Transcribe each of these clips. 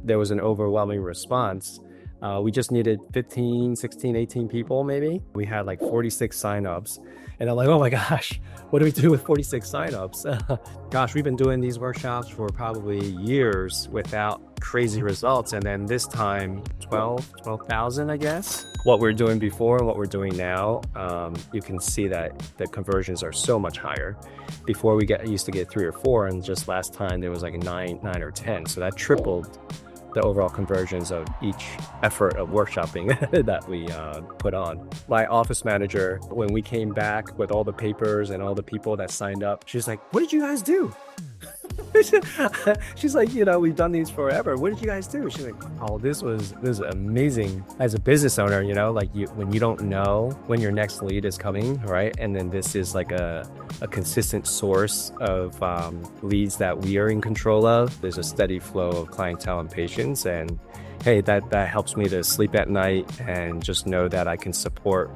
there was an overwhelming response. We just needed 15, 16, 18 people maybe. We had like 46 signups. And I'm like, oh my gosh, what do we do with 46 signups? Gosh, we've been doing these workshops for probably years without crazy results. And then this time, 12,000, I guess. What we're doing before and what we're doing now, you can see that the conversions are so much higher. Before we used to get 3 or 4, and just last time there was like 9 or 10. So that tripled the overall conversions of each effort of workshopping that we put on. My office manager, when we came back with all the papers and all the people that signed up, she's like, what did you guys do? She's like, we've done these forever. What did you guys do? She's like, oh, this is amazing. As a business owner, when you don't know when your next lead is coming, right? And then this is like a consistent source of leads that we are in control of. There's a steady flow of clientele and patients. And hey, that helps me to sleep at night and just know that I can support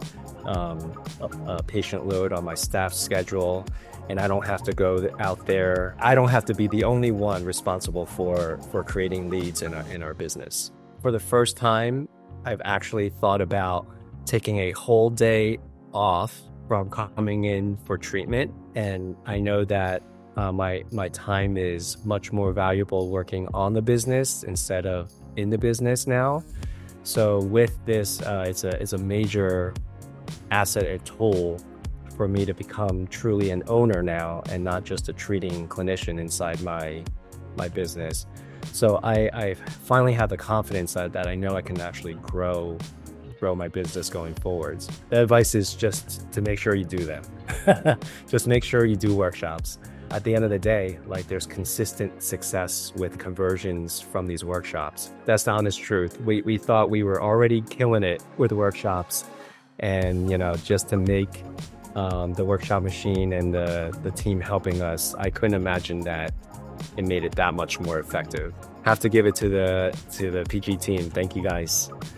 a patient load on my staff schedule. And I don't have to go out there. I don't have to be the only one responsible for creating leads in our business. For the first time, I've actually thought about taking a whole day off from coming in for treatment. And I know that my time is much more valuable working on the business instead of in the business now. So with this, it's a major asset and tool for me to become truly an owner now and not just a treating clinician inside my business. So I finally have the confidence that I know I can actually grow my business going forwards. The advice is just to make sure you do them. Just make sure you do workshops. At the end of the day, there's consistent success with conversions from these workshops. That's the honest truth. We thought we were already killing it with workshops, and just to make the workshop machine and the team helping us, I couldn't imagine that it made it that much more effective. Have to give it to the PG team. Thank you guys.